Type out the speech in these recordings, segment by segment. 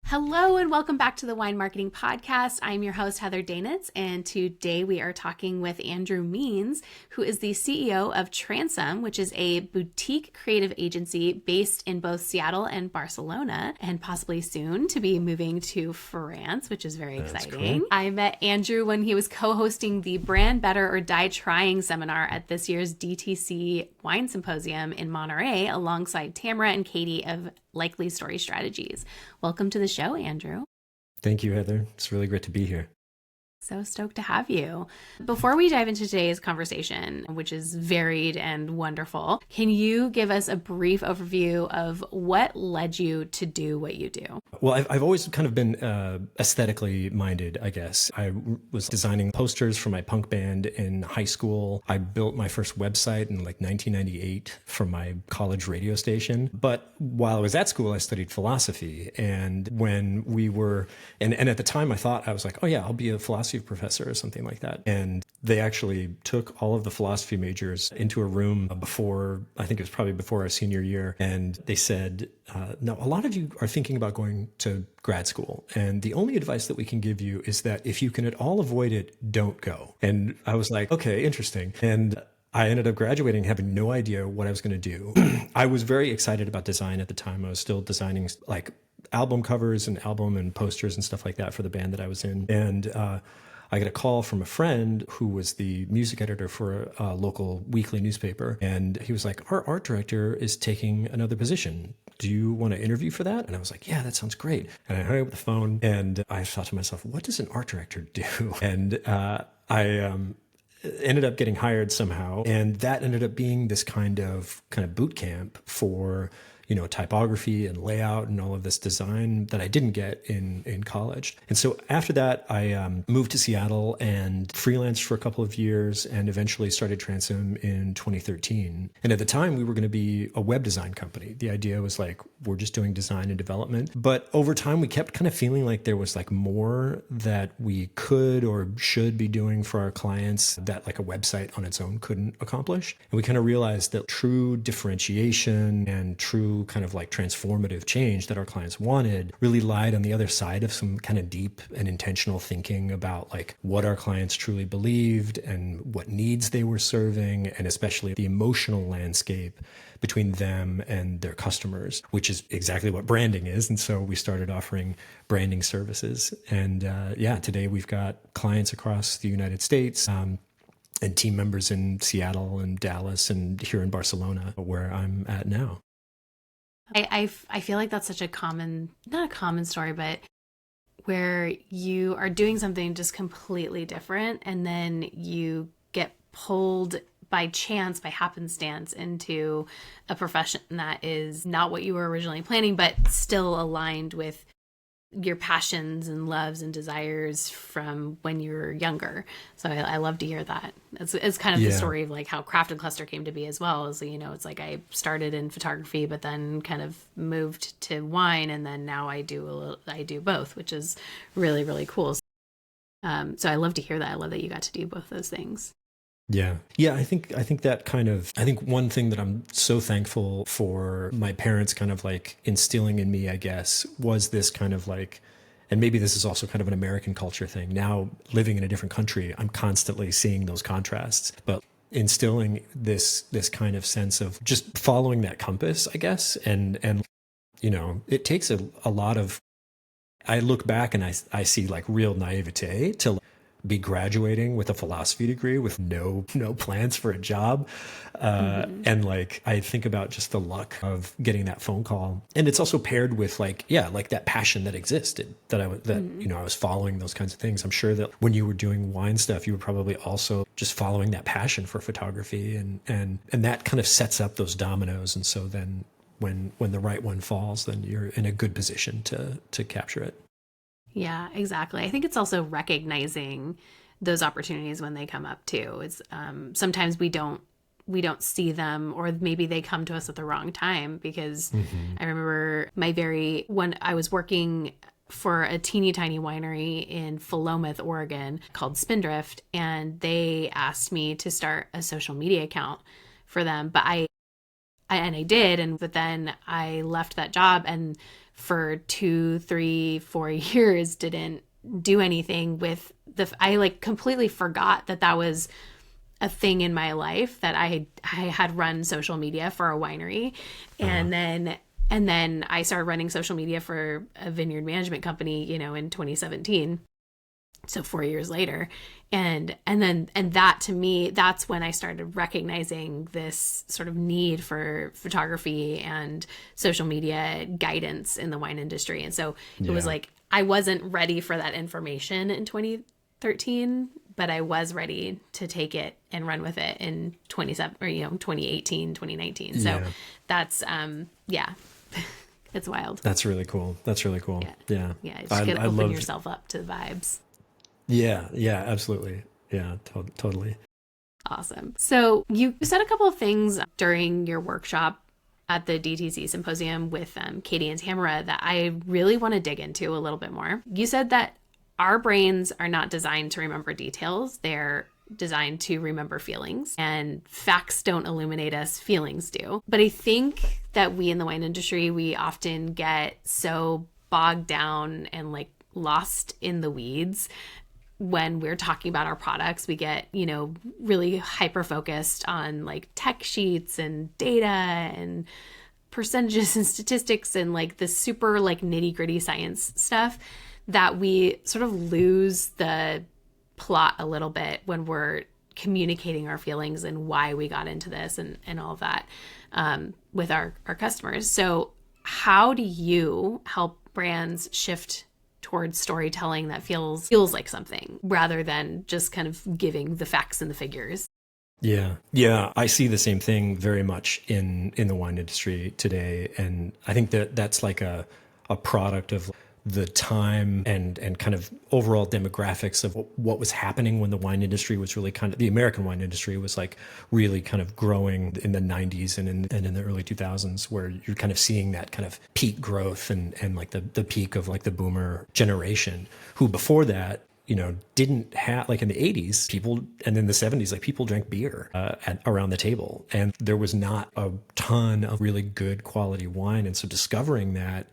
Hello and welcome back to the Wine Marketing Podcast. I'm your host, Heather Danitz, and today we are talking with Andrew Means, who is the CEO of Transom, which is a boutique creative agency based in both Seattle and Barcelona, and possibly soon to be moving to France, which is very exciting. Cool. I met Andrew when he was co-hosting the Brand Better or Die Trying seminar at this year's DTC Wine Symposium in Monterey, alongside Tamara and Katie of Likely Story Strategies. Welcome to the show, Andrew. Thank you, Heather. It's really great to be here. So stoked to have you. Before we dive into today's conversation, which is varied and wonderful, can you give us a brief overview of what led you to do what you do? Well, I've always kind of been aesthetically minded, I guess. I was designing posters for my punk band in high school. I built my first website in like 1998 for my college radio station. But while I was at school, I studied philosophy. And when we were, and at the time I was like, oh yeah, I'll be a philosophy professor or something like that. And they actually took all of the philosophy majors into a room I think it was probably before our senior year. And they said, no, a lot of you are thinking about going to grad school. And the only advice that we can give you is that if you can at all avoid it, don't go. And I was like, okay, interesting. And I ended up graduating having no idea what I was going to do. I was very excited about design at the time. I was still designing like album covers and album and posters and stuff like that for the band that I was in. And I got a call from a friend who was the music editor for a local weekly newspaper. And he was like, our art director is taking another position. Do you want to interview for that? And I was like, yeah, that sounds great. And I hung up the phone and I thought to myself, what does an art director do? And I ended up getting hired somehow. And that ended up being this kind of boot camp for typography and layout and all of this design that I didn't get in college. And so after that, I moved to Seattle and freelanced for a couple of years and eventually started Transom in 2013. And at the time, we were going to be a web design company. The idea was like, we're just doing design and development. But over time, we kept kind of feeling like there was like more that we could or should be doing for our clients that like a website on its own couldn't accomplish. And we kind of realized that true differentiation and true kind of like transformative change that our clients wanted really lied on the other side of some kind of deep and intentional thinking about like what our clients truly believed and what needs they were serving, and especially the emotional landscape between them and their customers, which is exactly what branding is. And so we started offering branding services. And today we've got clients across the United States, and team members in Seattle and Dallas and here in Barcelona, where I'm at now. I feel like that's such a not a common story, but where you are doing something just completely different and then you get pulled by chance, by happenstance, into a profession that is not what you were originally planning, but still aligned with your passions and loves and desires from when you were younger. So I love to hear that. It's kind of the story of like how Craft and Cluster came to be as well. As it's like I started in photography, but then kind of moved to wine, and then now I do both, which is really, really cool. So I love to hear that. I love that you got to do both those things. Yeah. I think one thing that I'm so thankful for my parents kind of like instilling in me, I guess, was this kind of like, and maybe this is also kind of an American culture thing. Now living in a different country, I'm constantly seeing those contrasts, but instilling this kind of sense of just following that compass, I guess. And it takes a lot of, I look back and I see like real naivete to be graduating with a philosophy degree with no plans for a job. And like, I think about just the luck of getting that phone call. And it's also paired with like that passion that existed that I was following those kinds of things. I'm sure that when you were doing wine stuff, you were probably also just following that passion for photography and that kind of sets up those dominoes. And so then when the right one falls, then you're in a good position to capture it. Yeah, exactly. I think it's also recognizing those opportunities when they come up too. It's sometimes we don't see them, or maybe they come to us at the wrong time, because I remember when I was working for a teeny tiny winery in Philomath, Oregon called Spindrift, and they asked me to start a social media account for them, but I did, but then I left that job, and for 2, 3, 4 years didn't do anything with I like completely forgot that was a thing in my life, that I had run social media for a winery. And then I started running social media for a vineyard management company, in 2017. So 4 years later. And that, to me, that's when I started recognizing this sort of need for photography and social media guidance in the wine industry. And so it was like, I wasn't ready for that information in 2013, but I was ready to take it and run with it in 2018, 2019. So that's, it's wild. That's really cool. Yeah. Yeah. Just gotta open yourself up to the vibes. Yeah, absolutely. Yeah, totally. Awesome. So you said a couple of things during your workshop at the DTC symposium with Katie and Tamara that I really want to dig into a little bit more. You said that our brains are not designed to remember details. They're designed to remember feelings, and facts don't illuminate us, feelings do. But I think that we in the wine industry, we often get so bogged down and like lost in the weeds when we're talking about our products. We get, really hyper focused on like tech sheets and data and percentages and statistics and like the super like nitty gritty science stuff, that we sort of lose the plot a little bit when we're communicating our feelings and why we got into this and all of that with our customers. So how do you help brands shift towards storytelling that feels like something, rather than just kind of giving the facts and the figures? Yeah. I see the same thing very much in the wine industry today. And I think that's like a product of the time and kind of overall demographics of what was happening when the wine industry was really the American wine industry was like really kind of growing in the 90s and in the early 2000s, where you're kind of seeing that kind of peak growth and like the peak of like the boomer generation, who before that, didn't have, like in the 80s, people, and in the 70s, like people drank beer around the table, and there was not a ton of really good quality wine. And so discovering that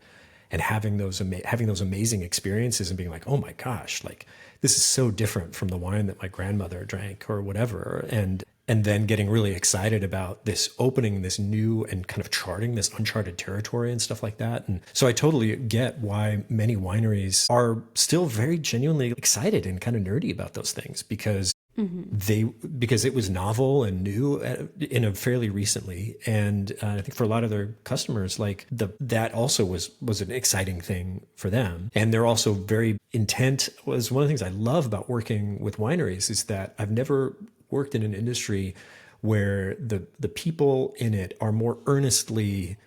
and having those amazing experiences and being like, oh my gosh, like this is so different from the wine that my grandmother drank or whatever. And then getting really excited about this, opening this new and kind of charting this uncharted territory and stuff like that. And so I totally get why many wineries are still very genuinely excited and kind of nerdy about those things, because because it was novel and new in a fairly recently. And I think for a lot of their customers, like that also was an exciting thing for them. And they're also very intent. Was one of the things I love about working with wineries is that I've never worked in an industry where the people in it are more earnestly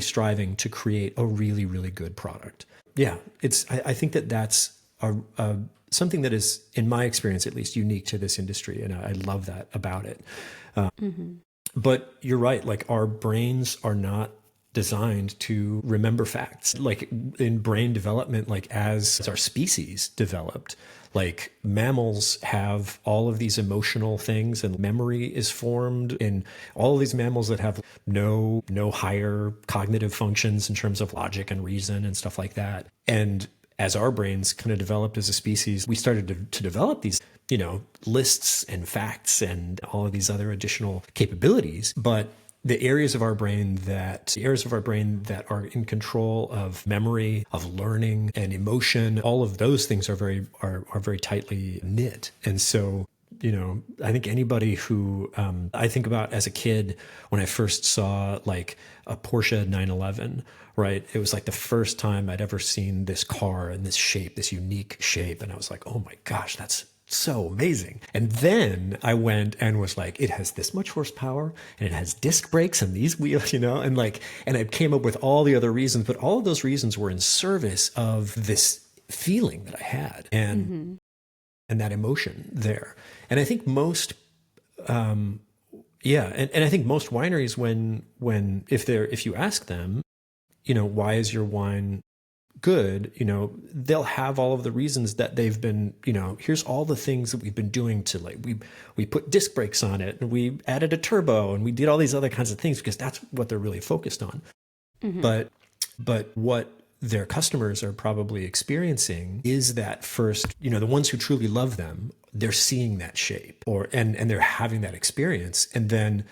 striving to create a really, really good product. Yeah, I think that's something that is, in my experience at least, unique to this industry, and I love that about it. But you're right, like our brains are not designed to remember facts. Like in brain development, like as our species developed, like mammals have all of these emotional things, and memory is formed in all of these mammals that have no higher cognitive functions in terms of logic and reason and stuff like that. And as our brains kind of developed as a species, we started to develop these, lists and facts and all of these other additional capabilities. But the areas of our brain that are in control of memory, of learning and emotion, all of those things are very tightly knit. And so, I think anybody who I think about as a kid when I first saw like a Porsche 911, right? It was like the first time I'd ever seen this car in this shape, this unique shape. And I was like, oh my gosh, that's so amazing. And then I went and was like, it has this much horsepower and it has disc brakes and these wheels, and I came up with all the other reasons, but all of those reasons were in service of this feeling that I had and that emotion there. And I think most, and I think most wineries, if you ask them, why is your wine good, they'll have all of the reasons that they've been, here's all the things that we've been doing to, like, we put disc brakes on it and we added a turbo and we did all these other kinds of things, because that's what they're really focused on. But what their customers are probably experiencing is that first, the ones who truly love them, they're seeing that shape and they're having that experience. And then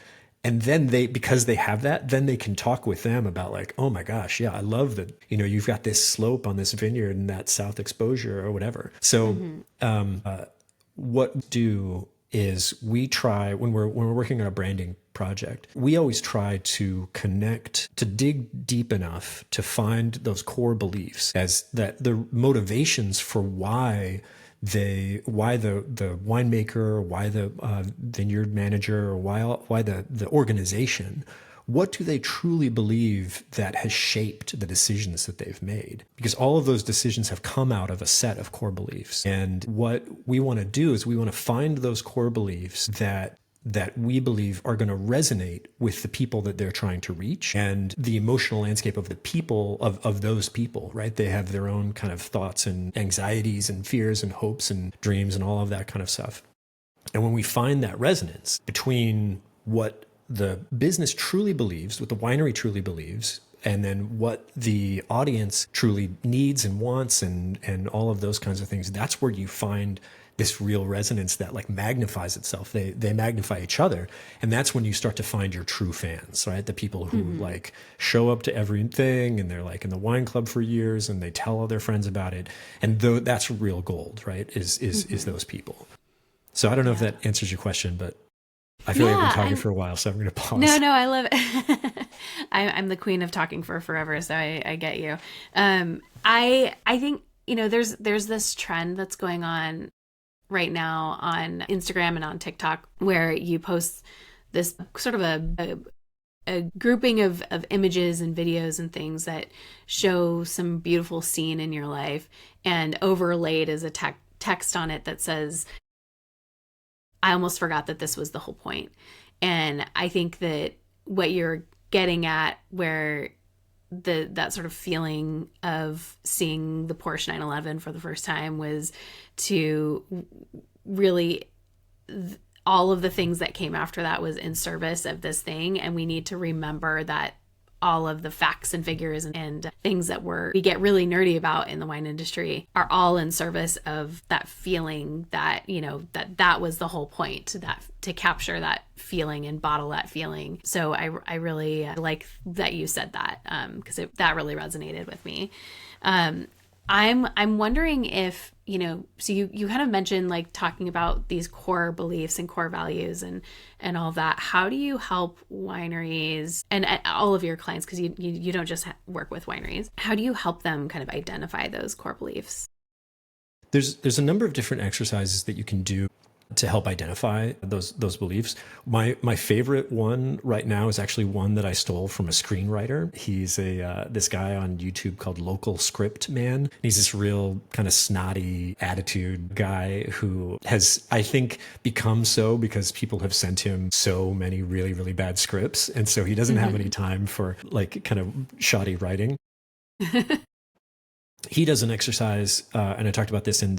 they, because they have that, then they can talk with them about like, oh my gosh, yeah, I love that, you've got this slope on this vineyard and that south exposure or whatever. So what we do is we try when we're working on a branding project, we always try to connect, to dig deep enough to find those core beliefs, as that the motivations for why the winemaker, why the vineyard manager, or why the organization, what do they truly believe that has shaped the decisions that they've made? Because all of those decisions have come out of a set of core beliefs. And what we want to do is we want to find those core beliefs that we believe are going to resonate with the people that they're trying to reach and the emotional landscape of the people, of those people, right? They have their own kind of thoughts and anxieties and fears and hopes and dreams and all of that kind of stuff. And when we find that resonance between what the business truly believes, what the winery truly believes, and then what the audience truly needs and wants and all of those kinds of things, that's where you find this real resonance that like magnifies itself. They magnify each other. And that's when you start to find your true fans, right? The people who like show up to everything and they're like in the wine club for years and they tell all their friends about it. And that's real gold, right? Is those people. So I don't know if that answers your question, but I feel like I've been talking for a while, so I'm going to pause. No, I love it. I'm the queen of talking for forever, so I get you. I think, there's this trend that's going on right now on Instagram and on TikTok where you post this sort of a grouping of images and videos and things that show some beautiful scene in your life, and overlaid is a text on it that says, I almost forgot that this was the whole point. And I think that what you're getting at, where that sort of feeling of seeing the Porsche 911 for the first time, was to really all of the things that came after that was in service of this thing. And we need to remember that all of the facts and figures and things that we get really nerdy about in the wine industry are all in service of that feeling that, that was the whole point, to capture that feeling and bottle that feeling. So I really like that you said that, because that really resonated with me. I'm wondering if, so you kind of mentioned like talking about these core beliefs and core values and all that. How do you help wineries and all of your clients, because you don't just work with wineries, how do you help them kind of identify those core beliefs? There's a number of different exercises that you can do to help identify those beliefs. My favorite one right now is actually one that I stole from a screenwriter. He's this guy on YouTube called Local Script Man. He's this real kind of snotty attitude guy who has, I think, become so because people have sent him so many really, really bad scripts. And so he doesn't have any time for like kind of shoddy writing. He does an exercise, and I talked about this in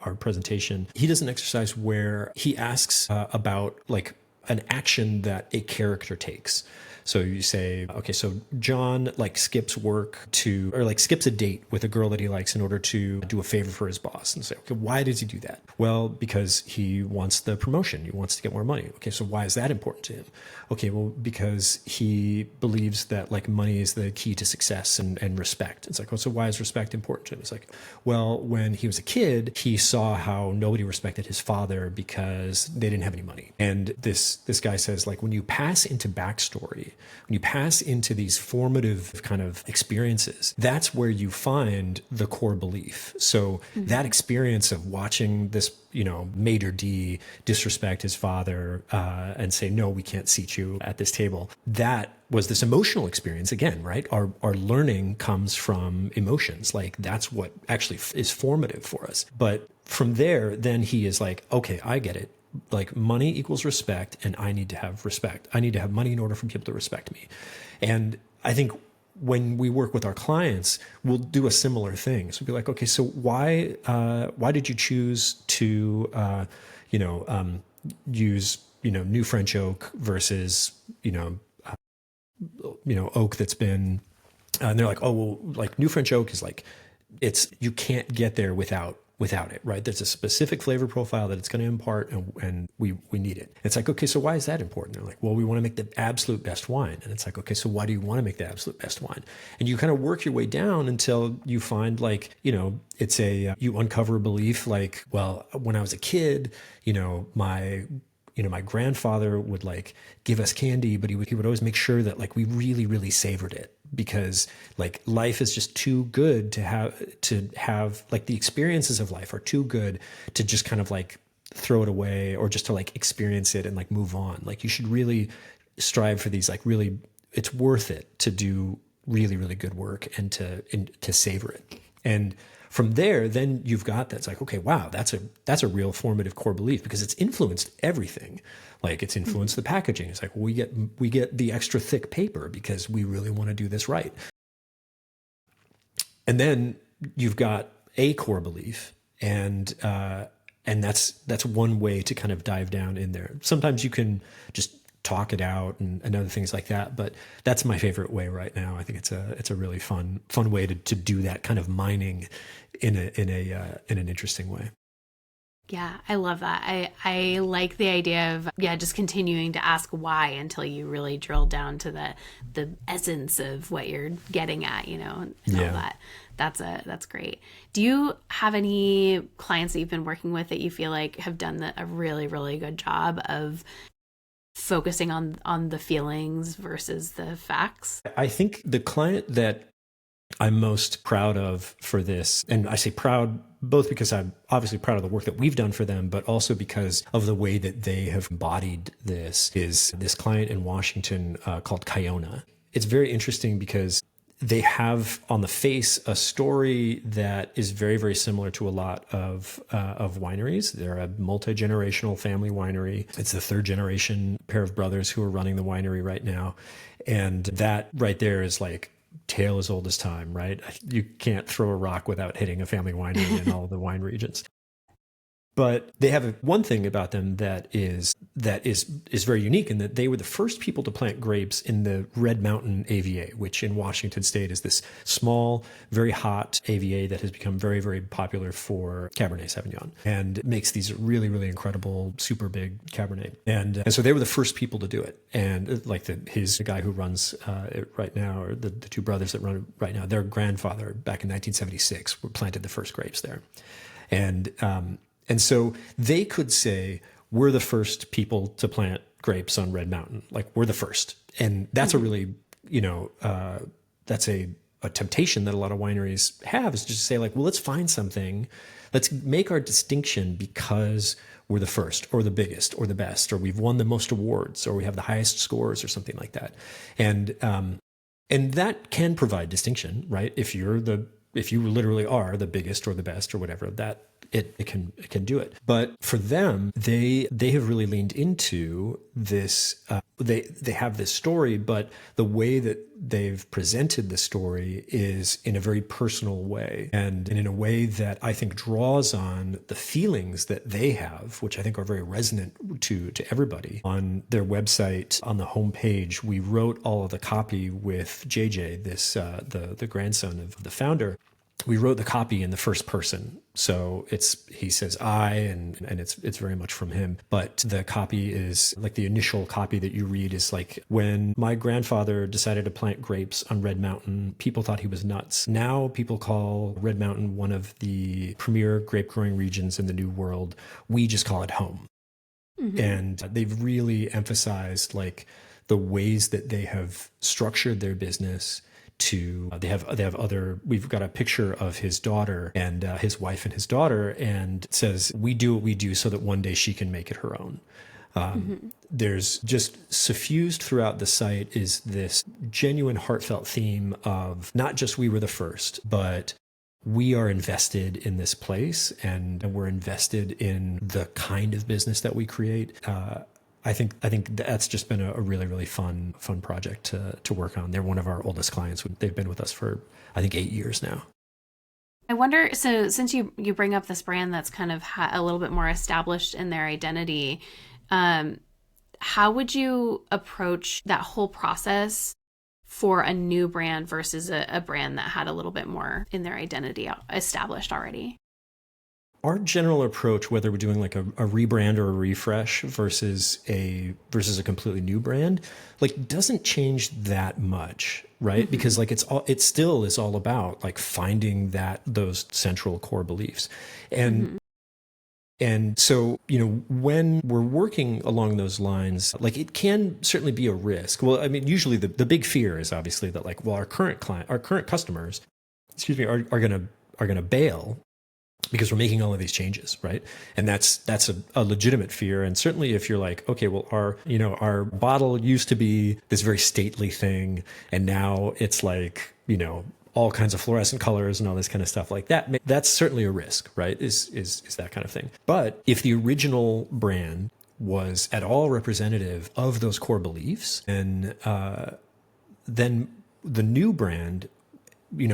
our presentation. He does an exercise where he asks about like an action that a character takes. So you say, okay, so John like skips a date with a girl that he likes in order to do a favor for his boss, and say, okay, why does he do that? Well, because he wants the promotion. He wants to get more money. Okay, so why is that important to him? Okay, well, because he believes that like money is the key to success and respect. It's like, oh, so why is respect important to him? It's like, well, when he was a kid, he saw how nobody respected his father because they didn't have any money. And this guy says, like, when you pass into backstory, when you pass into these formative kind of experiences, that's where you find the core belief. So that experience of watching this, Maître D disrespect his father and say, no, we can't seat you at this table. That was this emotional experience again, right? Our learning comes from emotions. Like that's what actually is formative for us. But from there, then he is like, okay, I get it. Like money equals respect, and I need to have respect. I need to have money in order for people to respect me. And I think when we work with our clients, we'll do a similar thing. So we'll be like, okay, so why did you choose to, use, new French oak versus, oak that's been, and they're like, oh, well, like new French oak is like, you can't get there without it, right? There's a specific flavor profile that it's going to impart, and we need it. It's like, okay, so why is that important? They're like, well, we want to make the absolute best wine. And it's like, okay, so why do you want to make the absolute best wine? And you kind of work your way down until you find like, it's you uncover a belief like, well, when I was a kid, my grandfather would like give us candy, but he would always make sure that like we really, really savored it, because like life is just too good to have like the experiences of life are too good to just kind of like throw it away, or just to like experience it and like move on. Like you should really strive for these, like really, it's worth it to do really, really good work and to savor it. And from there, then you've got that. It's like, okay, wow, that's a real formative core belief, because it's influenced everything. Like it's influenced the packaging. It's like, well, we get the extra thick paper because we really want to do this right. And then you've got a core belief, and that's one way to kind of dive down in there. Sometimes you can just talk it out and other things like that, but that's my favorite way right now. I think it's a really fun way to do that kind of mining in an interesting way. Yeah, I love that. I like the idea of just continuing to ask why until you really drill down to the essence of what you're getting at, and all that. That's great. Do you have any clients that you've been working with that you feel like have done a really, really good job of focusing on the feelings versus the facts? I think the client that I'm most proud of for this, and I say proud both because I'm obviously proud of the work that we've done for them, but also because of the way that they have embodied this, is this client in Washington called Kiona. It's very interesting because they have on the face a story that is very, very similar to a lot of wineries. They're a multi-generational family winery. It's the third generation pair of brothers who are running the winery right now. And that right there is like tale as old as time, right? You can't throw a rock without hitting a family winery in all of the wine regions. But they have one thing about them that is very unique, in that they were the first people to plant grapes in the Red Mountain AVA, which in Washington State is this small, very hot AVA that has become very, very popular for Cabernet Sauvignon, and makes these really, really incredible, super big Cabernet. And so they were the first people to do it. And like the guy who runs it right now, or the two brothers that run it right now, their grandfather back in 1976 planted the first grapes there. And so they could say, we're the first people to plant grapes on Red Mountain. Like, we're the first. And that's a really, that's a temptation that a lot of wineries have, is just to say like, well, let's find something. Let's make our distinction because we're the first or the biggest or the best, or we've won the most awards, or we have the highest scores, or something like that. And that can provide distinction, right? If you literally are the biggest or the best or whatever, that it can do it. But for them, they have really leaned into this. They have this story, but the way that they've presented the story is in a very personal way, and in a way that I think draws on the feelings that they have, which I think are very resonant to everybody. On their website, on the homepage, we wrote all of the copy with JJ, the grandson of the founder. We wrote the copy in the first person. So he says I, and it's very much from him. But the copy is like, the initial copy that you read is like, when my grandfather decided to plant grapes on Red Mountain, people thought he was nuts. Now people call Red Mountain one of the premier grape growing regions in the New World. We just call it home. Mm-hmm. And they've really emphasized like the ways that they have structured their business. We've got a picture of his daughter and his wife and his daughter, and it says, we do what we do so that one day she can make it her own. There's just suffused throughout the site is this genuine, heartfelt theme of not just we were the first, but we are invested in this place, and we're invested in the kind of business that we create. I think that's just been a really, really fun project to work on. They're one of our oldest clients. They've been with us for, I think, 8 years now. I wonder, so since you bring up this brand that's kind of a little bit more established in their identity, how would you approach that whole process for a new brand versus a brand that had a little bit more in their identity established already? Our general approach, whether we're doing like a rebrand or a refresh versus a completely new brand, like doesn't change that much, right? Mm-hmm. Because like it still is all about like finding those central core beliefs. And mm-hmm. And so, when we're working along those lines, like it can certainly be a risk. Well, I mean, usually the big fear is obviously that like, well, our current customers, are going to bail because we're making all of these changes, right? And that's a legitimate fear. And certainly if you're like, okay, well, our bottle used to be this very stately thing, and now it's like, all kinds of fluorescent colors and all this kind of stuff like that. That's certainly a risk, right? Is that kind of thing. But if the original brand was at all representative of those core beliefs, and then the new brand,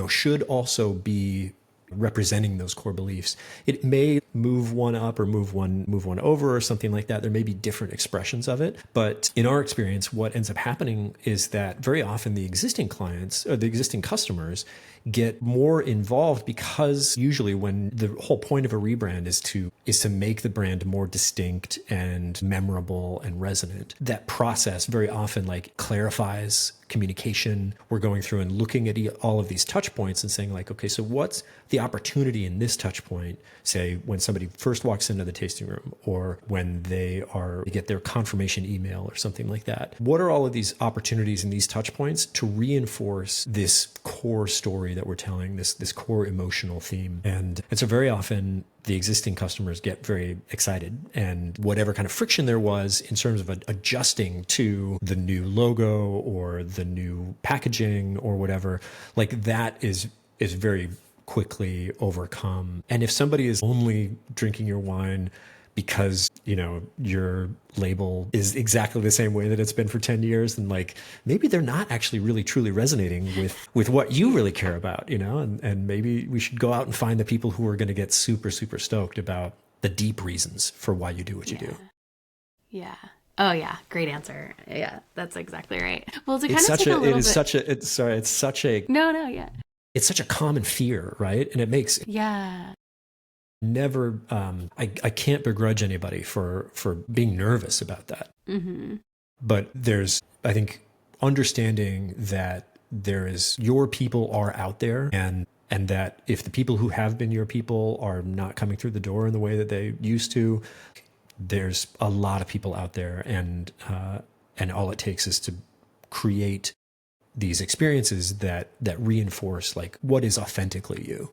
should also be representing those core beliefs. It may move one up or move one over or something like that. There may be different expressions of it. But in our experience, what ends up happening is that very often the existing clients or the existing customers get more involved, because usually when the whole point of a rebrand is to make the brand more distinct and memorable and resonant. That process very often like clarifies communication. We're going through and looking at all of these touch points and saying like, okay, so what's the opportunity in this touch point, say when somebody first walks into the tasting room or when they get their confirmation email or something like that. What are all of these opportunities in these touch points to reinforce this core story that we're telling, this core emotional theme? And so very often the existing customers get very excited, and whatever kind of friction there was in terms of adjusting to the new logo or the new packaging or whatever, like that is very quickly overcome. And if somebody is only drinking your wine because, your label is exactly the same way that it's been for 10 years, then like maybe they're not actually really truly resonating with what you really care about, and maybe we should go out and find the people who are going to get super, super stoked about the deep reasons for why you do what you do. Yeah. Oh yeah. Great answer. Yeah, that's exactly right. Well, to kind it's of such take a, a little it is bit... such a, it's sorry, it's such a, No, yeah. It's such a common fear, right? And it makes never, I can't begrudge anybody for being nervous about that. Mm-hmm. But there's, I think, understanding that your people are out there, and that if the people who have been your people are not coming through the door in the way that they used to, there's a lot of people out there, and all it takes is to create these experiences that reinforce like what is authentically you.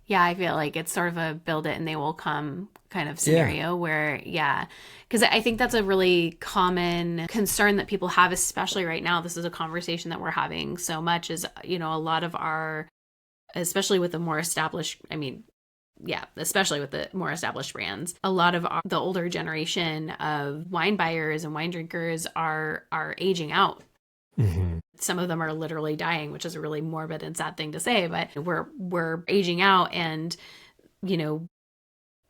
Yeah, I feel like it's sort of a build it and they will come kind of scenario where, because I think that's a really common concern that people have, especially right now. This is a conversation that we're having so much is, a lot of our, especially with the more established, especially with the more established brands, a lot of the older generation of wine buyers and wine drinkers are aging out. Mm-hmm. Some of them are literally dying, which is a really morbid and sad thing to say, but we're aging out. And,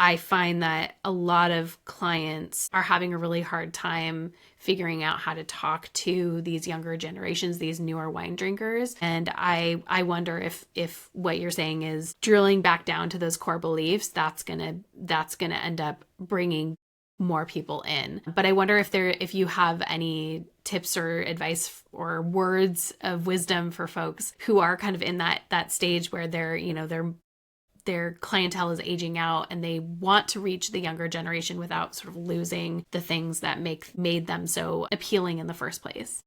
I find that a lot of clients are having a really hard time figuring out how to talk to these younger generations, these newer wine drinkers. And I wonder if what you're saying is drilling back down to those core beliefs, that's gonna end up bringing more people in. But I wonder if you have any tips or advice or words of wisdom for folks who are kind of in that stage where their clientele is aging out and they want to reach the younger generation without sort of losing the things that made them so appealing in the first place.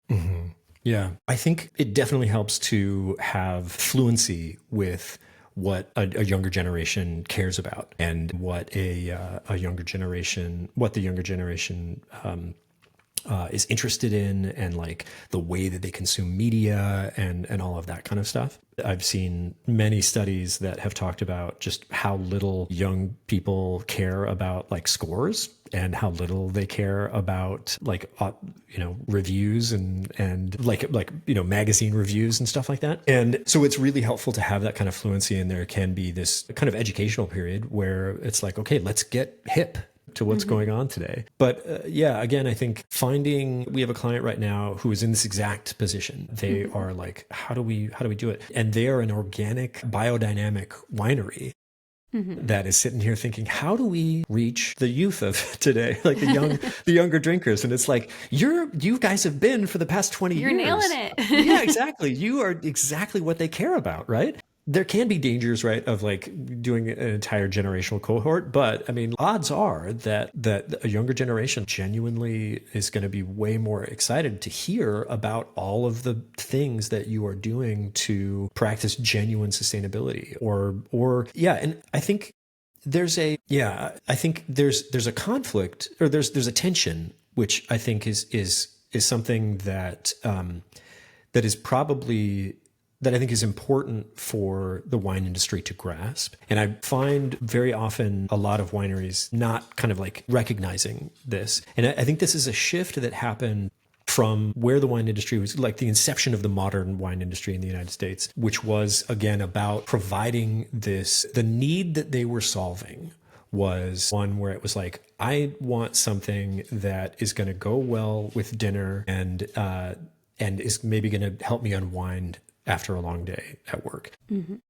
Mm-hmm. Yeah, I think it definitely helps to have fluency with what a younger generation cares about, and what the younger generation is interested in, and like the way that they consume media and all of that kind of stuff. I've seen many studies that have talked about just how little young people care about like scores, and how little they care about like reviews and magazine reviews and stuff like that. And so it's really helpful to have that kind of fluency, and there can be this kind of educational period where it's like, okay, let's get hip. to what's going on today. But yeah, again, I think we have a client right now who is in this exact position. They are like, how do we do it? And they are an organic biodynamic winery that is sitting here thinking, how do we reach the youth of today, like the younger drinkers? And it's like, you guys have been for the past 20 years. You're nailing it. Yeah, exactly. You are exactly what they care about, right? There can be dangers, right, of like doing an entire generational cohort, but I mean, odds are that a younger generation genuinely is going to be way more excited to hear about all of the things that you are doing to practice genuine sustainability, or yeah. And I think there's a conflict, or there's a tension, which I think is something that that is probably that I think is important for the wine industry to grasp. And I find very often a lot of wineries not kind of like recognizing this. And I think this is a shift that happened from where the wine industry was, like the inception of the modern wine industry in the United States, which was again about providing the need that they were solving was one where it was like, I want something that is going to go well with dinner and is maybe going to help me unwind after a long day at work. And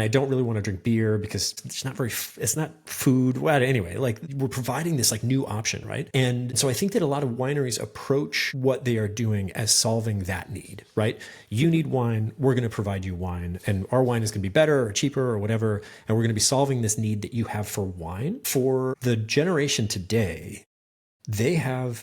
I don't really want to drink beer because it's not food. Well, anyway, like we're providing this like new option, right? And so I think that a lot of wineries approach what they are doing as solving that need, right? You need wine, we're going to provide you wine, and our wine is going to be better or cheaper or whatever. And we're going to be solving this need that you have for wine. For the generation today, they have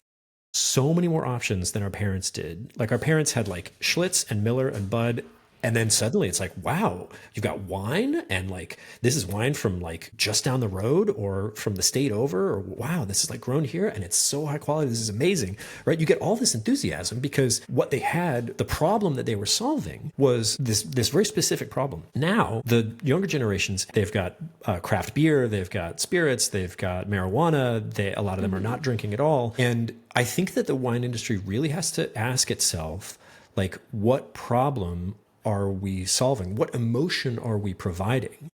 so many more options than our parents did. Like our parents had like Schlitz and Miller and Bud. And then suddenly it's like, wow, you've got wine, and like this is wine from like just down the road or from the state over, or wow, this is like grown here and it's so high quality. This is amazing, right? You get all this enthusiasm because what they had, the problem that they were solving was this very specific problem. Now the younger generations, they've got craft beer, they've got spirits, they've got marijuana. A lot of them are not drinking at all. And I think that the wine industry really has to ask itself, like, what problem are we solving? What emotion are we providing?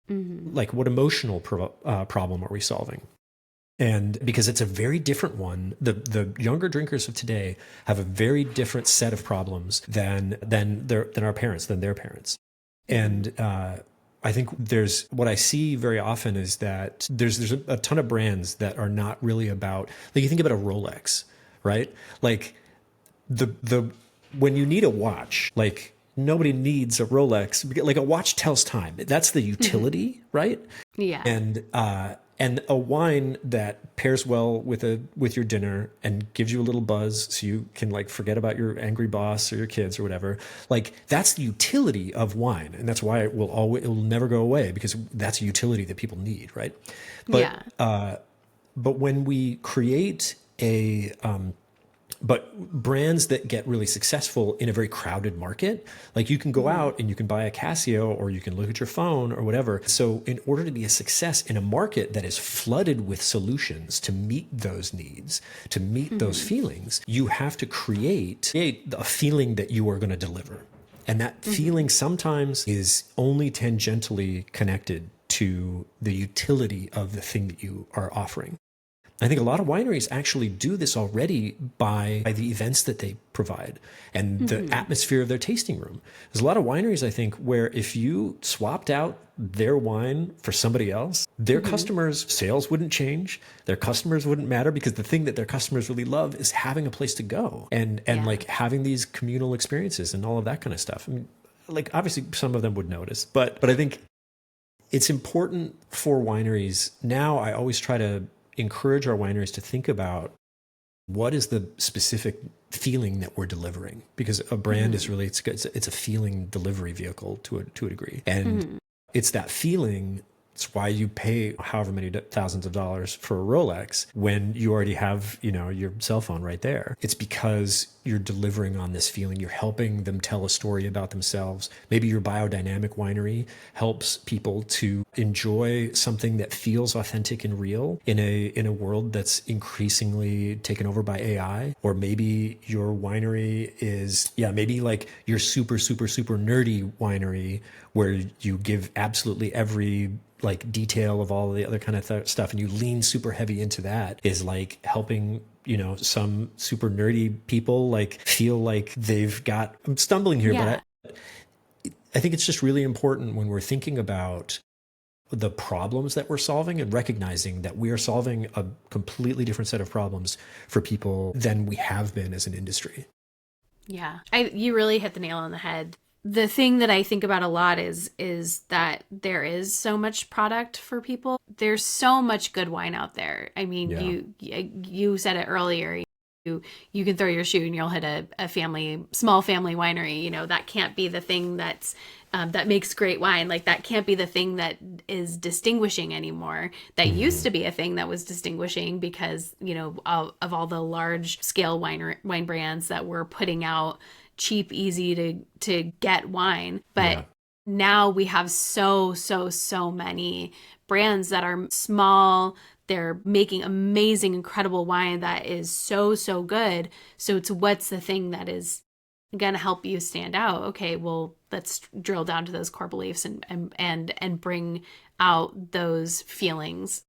Like, what emotional problem are we solving? And because it's a very different one, the younger drinkers of today have a very different set of problems than our parents, than their parents. And I think what I see very often is that there's a ton of brands that are not really about, like, you think about a Rolex, right? Like when you need a watch, like, nobody needs a Rolex. Like a watch tells time. That's the utility, right? Yeah. And a wine that pairs well with your dinner and gives you a little buzz so you can like forget about your angry boss or your kids or whatever. Like that's the utility of wine, and that's why it will never go away, because that's a utility that people need, right? But but when we create but brands that get really successful in a very crowded market, like you can go out and you can buy a Casio or you can look at your phone or whatever. So in order to be a success in a market that is flooded with solutions to meet those needs, to meet those feelings, you have to create a feeling that you are going to deliver. And that feeling sometimes is only tangentially connected to the utility of the thing that you are offering. I think a lot of wineries actually do this already by the events that they provide and the atmosphere of their tasting room. There's a lot of wineries, I think, where if you swapped out their wine for somebody else, their customers' sales wouldn't change. Their customers wouldn't matter, because the thing that their customers really love is having a place to go and like having these communal experiences and all of that kind of stuff. I mean, like obviously some of them would notice, but I think it's important for wineries. Now I always try to encourage our wineries to think about what is the specific feeling that we're delivering, because a brand is really, it's a feeling delivery vehicle to a degree. And it's that feeling. It's why you pay however many thousands of dollars for a Rolex when you already have, your cell phone right there. It's because you're delivering on this feeling. You're helping them tell a story about themselves. Maybe your biodynamic winery helps people to enjoy something that feels authentic and real in a world that's increasingly taken over by AI. Or maybe your winery is, maybe like your super, super, super nerdy winery where you give absolutely every like detail of all the other kind of stuff, and you lean super heavy into that, is like helping, you know, some super nerdy people like feel like they've got, I'm stumbling here, Yeah. but I think it's just really important when we're thinking about the problems that we're solving and recognizing that we are solving a completely different set of problems for people than we have been as an industry. Yeah. You really hit the nail on the head. The thing that I think about a lot is that there is so much product for people. There's so much good wine out there. I mean, Yeah. you said it earlier. You can throw your shoe and you'll hit a small family winery. You know, that can't be the thing that makes great wine. Like, that can't be the thing that is distinguishing anymore. That used to be a thing that was distinguishing because, you know, of all the large scale wine brands that were putting out cheap, easy to get wine. But Yeah. now we have so many brands that are small. They're making amazing, incredible wine that is so good. So it's, what's the thing that is going to help you stand out? Okay, well, let's drill down to those core beliefs and bring out those feelings,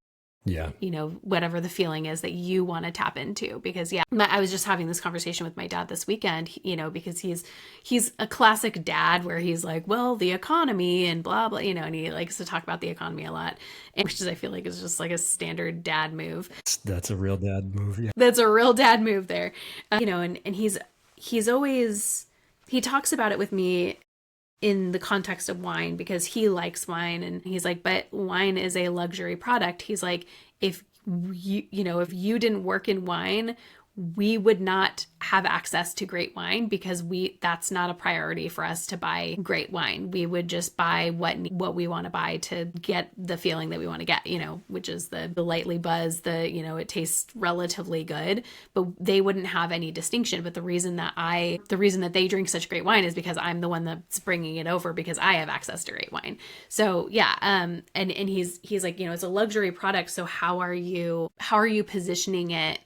Yeah. you know, whatever the feeling is that you want to tap into. Because yeah, I was just having this conversation with my dad this weekend, you know, because he's a classic dad where he's like, well, the economy and blah blah, you know, and he likes to talk about the economy a lot, which is, I feel like, is just like a standard dad move. That's a real dad move. Yeah. That's a real dad move there. You know, and he's always, he talks about it with me in the context of wine because he likes wine, and he's like, but wine is a luxury product. He's like, if if you didn't work in wine, we would not have access to great wine because that's not a priority for us to buy great wine. We would just buy what we want to buy to get the feeling that we want to get, you know, which is the lightly buzz, you know, it tastes relatively good, but they wouldn't have any distinction. But the reason that they drink such great wine is because I'm the one that's bringing it over because I have access to great wine. So yeah, and he's like, you know, it's a luxury product. So how are you positioning it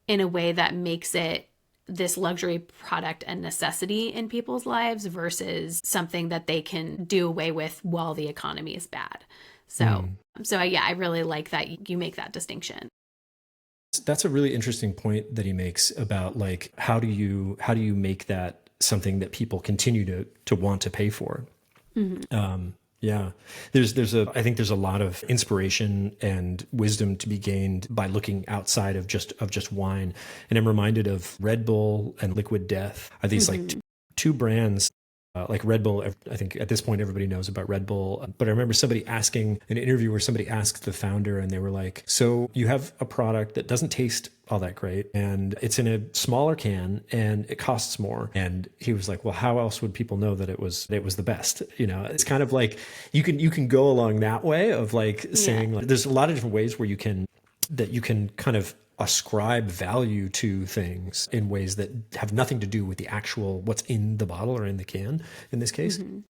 in a way that makes it this luxury product a necessity in people's lives versus something that they can do away with while the economy is bad? So I really like that you make that distinction. That's a really interesting point that he makes about like, how do you make that something that people continue to want to pay for? Yeah, I think there's a lot of inspiration and wisdom to be gained by looking outside of just wine. And I'm reminded of Red Bull and Liquid Death are these like two brands. Like Red Bull, I think at this point everybody knows about Red Bull. But I remember somebody asking, an interview where somebody asked the founder, and they were like, so you have a product that doesn't taste all that great, and it's in a smaller can, and it costs more. And he was like, well, how else would people know that it was the best? You know, it's kind of like you can go along that way of like saying, like, there's a lot of different ways where you can kind of ascribe value to things in ways that have nothing to do with the actual what's in the bottle or in the can in this case. And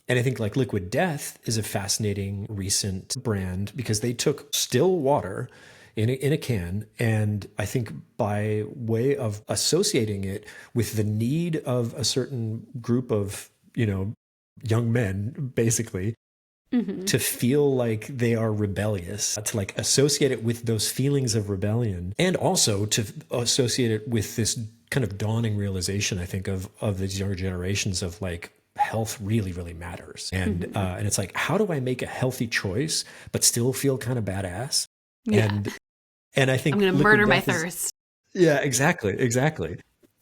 I think like Liquid Death is a fascinating recent brand because they took still water in a can, and I think by way of associating it with the need of a certain group of, you know, young men basically, to feel like they are rebellious, to like associate it with those feelings of rebellion, and also to associate it with this kind of dawning realization, I think, of these younger generations of like, health really, really matters. And it's like, how do I make a healthy choice but still feel kind of badass? Yeah. And I think I'm going to Liquid murder my Death is, thirst. yeah, exactly.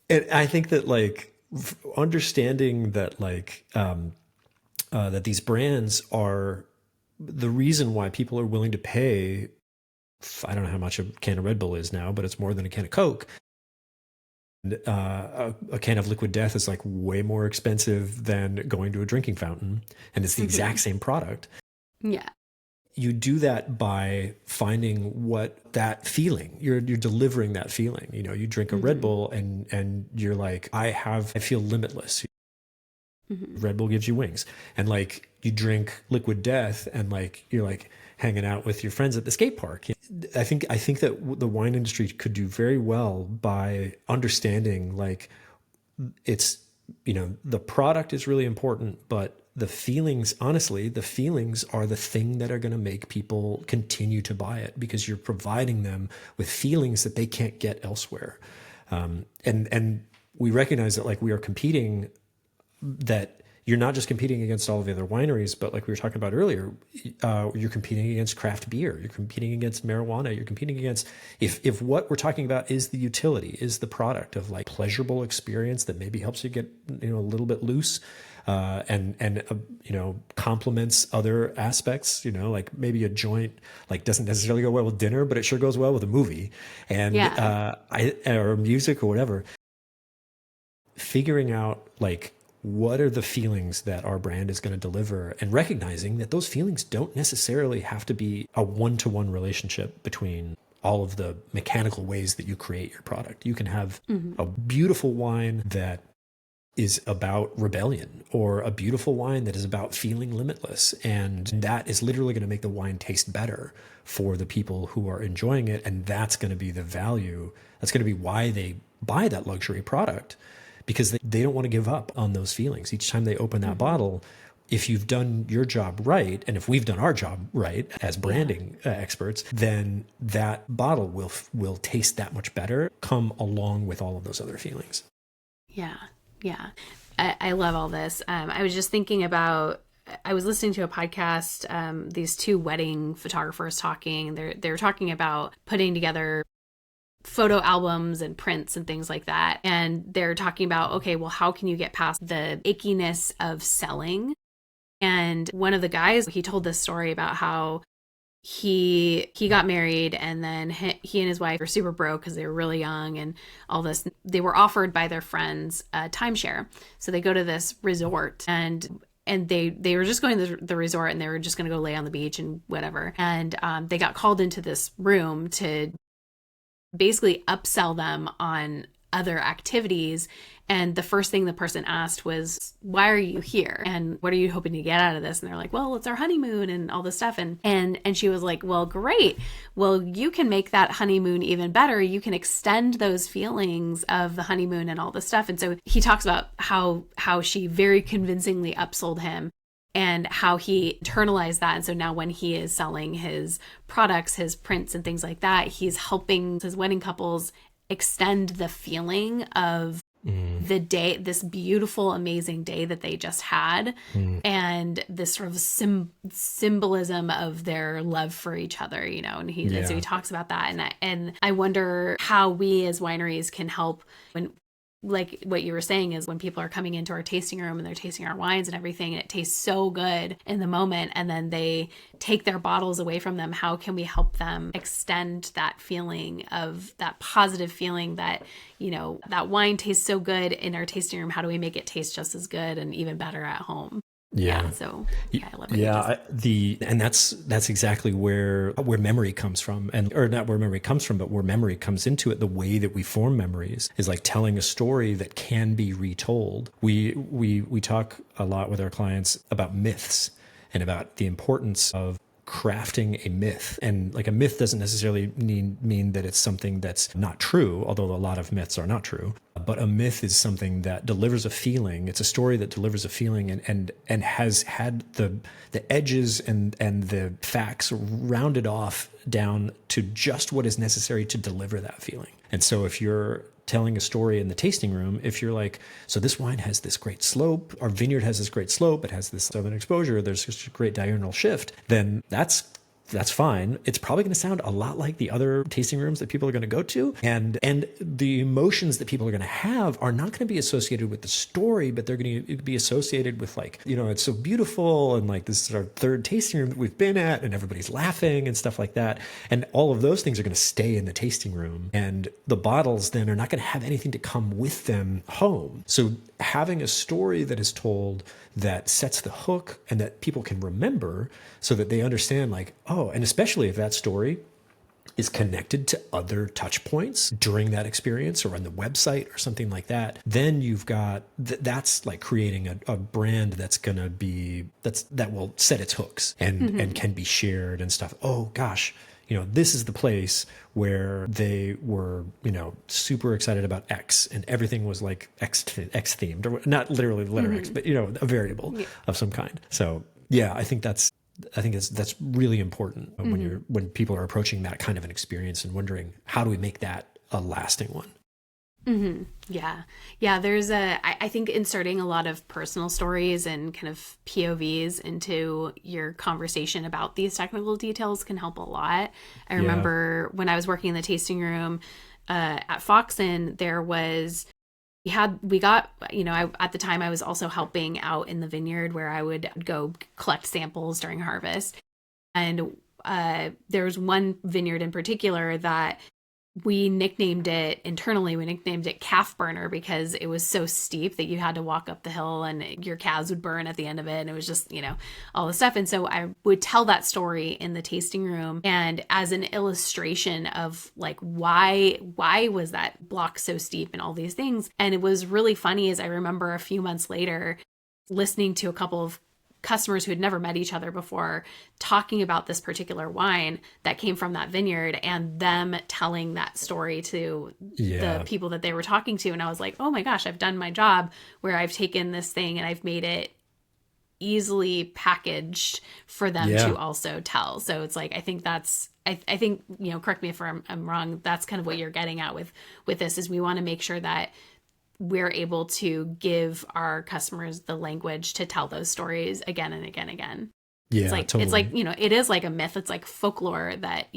And I think that like understanding that like that these brands are the reason why people are willing to pay. I don't know how much a can of Red Bull is now, but it's more than a can of Coke. And, a can of Liquid Death is like way more expensive than going to a drinking fountain, and it's the exact same product. Yeah. You do that by finding what that feeling you're delivering that feeling. You know, you drink a Red Bull and you're like, I feel limitless. Red Bull gives you wings. And like you drink Liquid Death and like you're like hanging out with your friends at the skate park. I think that the wine industry could do very well by understanding like it's, you know, the product is really important, but the feelings, honestly, the feelings are the thing that are going to make people continue to buy it, because you're providing them with feelings that they can't get elsewhere. And we recognize that, like, we are competing, that you're not just competing against all of the other wineries, but like we were talking about earlier, you're competing against craft beer, you're competing against marijuana, you're competing against, if what we're talking about is the utility, is the product of like pleasurable experience that maybe helps you get, you know, a little bit loose, and you know, complements other aspects, you know, like maybe a joint like doesn't necessarily go well with dinner, but it sure goes well with a movie, and Yeah. or music or whatever. Figuring out like what are the feelings that our brand is going to deliver, and recognizing that those feelings don't necessarily have to be a one-to-one relationship between all of the mechanical ways that you create your product. You can have a beautiful wine that is about rebellion, or a beautiful wine that is about feeling limitless, and that is literally going to make the wine taste better for the people who are enjoying it, and that's going to be the value. That's going to be why they buy that luxury product, because they don't want to give up on those feelings each time they open that bottle. If you've done your job right, and if we've done our job right as branding experts, then that bottle will taste that much better, come along with all of those other feelings. Yeah. Yeah. I love all this. I was just thinking about, I was listening to a podcast, these two wedding photographers talking. They're talking about putting together photo albums and prints and things like that. And they're talking about, okay, well, how can you get past the ickiness of selling? And one of the guys, he told this story about how he got married, and then he and his wife were super broke because they were really young and all this. They were offered by their friends a timeshare. So they go to this resort, and they were just going to the resort, and they were just going to go lay on the beach and whatever. And they got called into this room to basically upsell them on other activities. And the first thing the person asked was, why are you here? And what are you hoping to get out of this? And they're like, well, it's our honeymoon and all this stuff. And she was like, well, great. Well, you can make that honeymoon even better. You can extend those feelings of the honeymoon and all this stuff. And so he talks about how she very convincingly upsold him, and how he internalized that. And so now when he is selling his products, his prints and things like that, he's helping his wedding couples extend the feeling of the day, this beautiful, amazing day that they just had, and this sort of symbolism of their love for each other, you know. And so he talks about that, and I wonder how we as wineries can help when, like what you were saying, is when people are coming into our tasting room and they're tasting our wines and everything, and it tastes so good in the moment, and then they take their bottles away from them, how can we help them extend that feeling, of that positive feeling that, you know, that wine tastes so good in our tasting room, how do we make it taste just as good and even better at home? So I love it. And that's exactly where memory comes from, or not where memory comes from, but where memory comes into it. The way that we form memories is like telling a story that can be retold. We talk a lot with our clients about myths and about the importance of crafting a myth. And like, a myth doesn't necessarily mean that it's something that's not true, although a lot of myths are not true. But a myth is something that delivers a feeling. It's a story that delivers a feeling, and has had the edges and the facts rounded off down to just what is necessary to deliver that feeling. And so if you're telling a story in the tasting room, if you're like, so this wine has this great slope, our vineyard has this great slope, it has this southern exposure, there's just a great diurnal shift, then that's fine. It's probably going to sound a lot like the other tasting rooms that people are going to go to. And the emotions that people are going to have are not going to be associated with the story, but they're going to be associated with, like, you know, it's so beautiful, and like, this is our third tasting room that we've been at, and everybody's laughing and stuff like that. And all of those things are going to stay in the tasting room. And the bottles then are not going to have anything to come with them home. So having a story that is told that sets the hook and that people can remember, so that they understand, like, oh, and especially if that story is connected to other touch points during that experience or on the website or something like that, then you've got, that's like creating a brand that's going to be, that will set its hooks and can be shared and stuff. Oh gosh, this is the place where they were, super excited about X, and everything was like X themed, or not literally the letter X, but a variable of some kind. So yeah, I think that's really important when people are approaching that kind of an experience and wondering, how do we make that a lasting one? Yeah. Yeah. I think inserting a lot of personal stories and kind of POVs into your conversation about these technical details can help a lot. I remember when I was working in the tasting room at Foxen, at the time I was also helping out in the vineyard where I would go collect samples during harvest. And there was one vineyard in particular that we nicknamed it calf burner, because it was so steep that you had to walk up the hill and your calves would burn at the end of it. And it was just, all the stuff. And so I would tell that story in the tasting room, and as an illustration of like, why was that block so steep and all these things. And it was really funny, as I remember a few months later listening to a couple of customers who had never met each other before talking about this particular wine that came from that vineyard, and them telling that story to the people that they were talking to. And I was like, oh my gosh, I've done my job, where I've taken this thing and I've made it easily packaged for them to also tell. So it's like, I think correct me if I'm wrong, that's kind of what you're getting at with this, is we want to make sure that we're able to give our customers the language to tell those stories again and again and again. Yeah, it's like, totally. It's like, it is like a myth. It's like folklore that,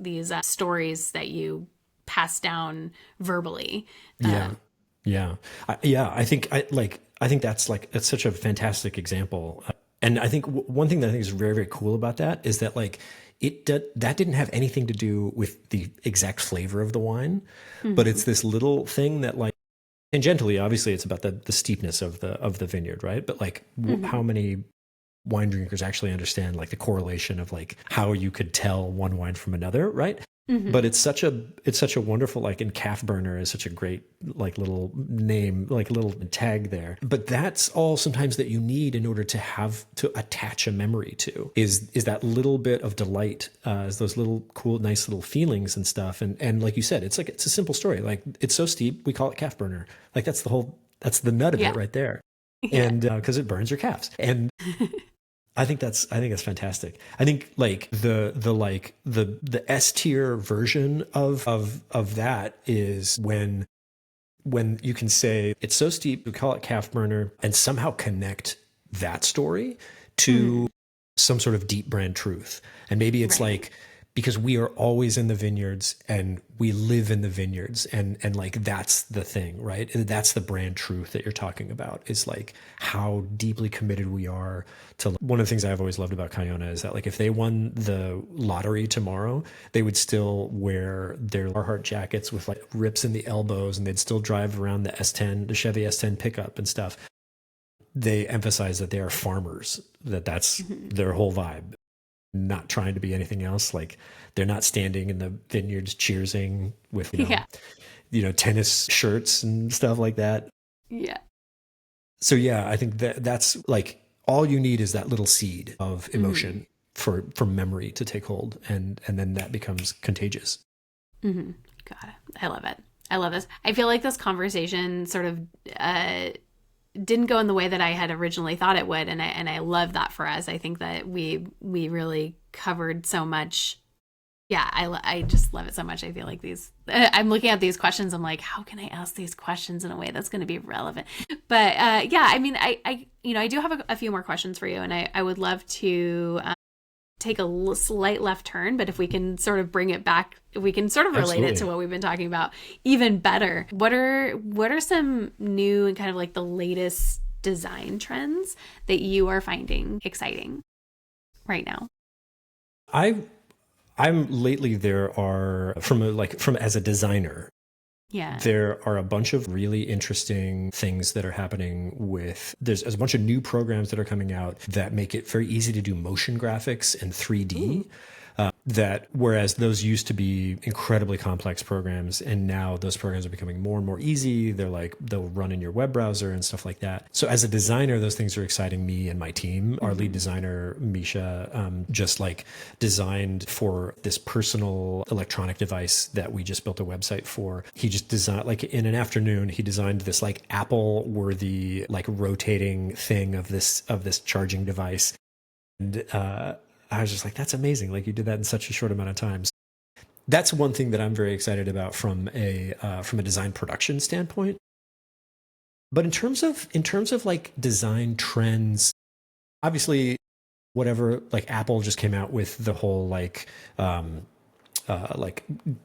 these stories that you pass down verbally. I think that's such a fantastic example. And I think one thing that I think is very, very cool about that is that like, that didn't have anything to do with the exact flavor of the wine, but it's this little thing that like, tangentially, obviously, it's about the steepness of the vineyard, right? But like, how many wine drinkers actually understand like the correlation of like how you could tell one wine from another, right? But it's such a wonderful, like, and calf burner is such a great like little name, like a little tag there. But that's all sometimes that you need in order to attach a memory to is that little bit of delight, is those little cool, nice little feelings and stuff. And like you said, it's a simple story. Like, it's so steep, we call it calf burner. Like that's the nut of it right there. And because it burns your calves. And I think that's fantastic. I think like the S tier version of that is when you can say it's so steep, we call it calf burner, and somehow connect that story to some sort of deep brand truth. And maybe it's like, because we are always in the vineyards and we live in the vineyards, and like that's the thing, right? That's the brand truth that you're talking about, is like how deeply committed we are to. One of the things I've always loved about Kiona is that like if they won the lottery tomorrow, they would still wear their Carhartt jackets with like rips in the elbows, and they'd still drive around the Chevy S10 pickup and stuff. They emphasize that they are farmers, that's their whole vibe. Not trying to be anything else. Like, they're not standing in the vineyards cheersing with tennis shirts and stuff like that. Yeah. So yeah, I think that's like all you need is that little seed of emotion for memory to take hold, and then that becomes contagious. Got it. I love it. I love this. I feel like this conversation sort of didn't go in the way that I had originally thought it would, and I love that for us. I think that we really covered so much. Yeah, I just love it so much. I feel like I'm looking at these questions. I'm like, how can I ask these questions in a way that's going to be relevant? But I mean, I do have a few more questions for you, and I would love to take a slight left turn, but if we can sort of bring it back, we can sort of relate it to what we've been talking about even better. What are some new and kind of like the latest design trends that you are finding exciting right now? I'm lately, there are from as a designer, there are a bunch of really interesting things that are happening there's a bunch of new programs that are coming out that make it very easy to do motion graphics and 3D. that whereas those used to be incredibly complex programs, and now those programs are becoming more and more easy. They're like, they'll run in your web browser and stuff like that. So as a designer, those things are exciting me and my team. Our lead designer, Misha, just like designed for this personal electronic device that we just built a website for. He just designed, like in an afternoon, he designed this like Apple worthy, like rotating thing of this charging device. And I was just like, that's amazing. Like you did that in such a short amount of time. That's one thing that I'm very excited about from a design production standpoint. But in terms of like design trends, obviously, whatever, like Apple just came out with the whole like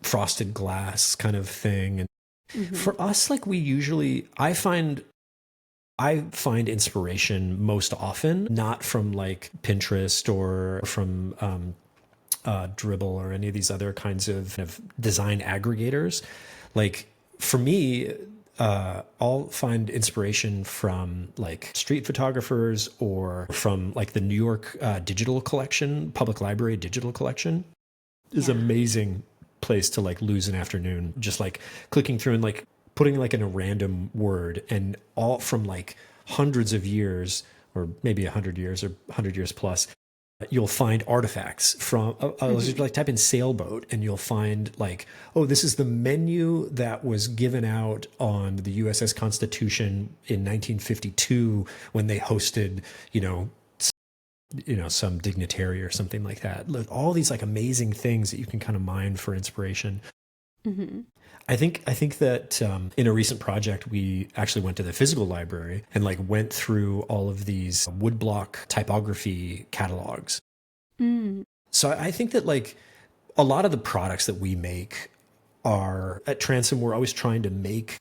frosted glass kind of thing. And for us, like I find inspiration most often not from like Pinterest or from Dribble or any of these other kinds of design aggregators. Like for me, I'll find inspiration from like street photographers or from like the New York digital collection, public library digital collection is amazing place to like lose an afternoon, just like clicking through and like putting like in a random word, and all from like hundreds of years or maybe 100 years or 100 years plus, you'll find artifacts from just like type in sailboat and you'll find like, oh, this is the menu that was given out on the USS Constitution in 1952 when they hosted, some dignitary or something like that. Look, all these like amazing things that you can kind of mine for inspiration. I think that in a recent project, we actually went to the physical library and like went through all of these woodblock typography catalogs. So I think that like a lot of the products that we make are at Transom, we're always trying to make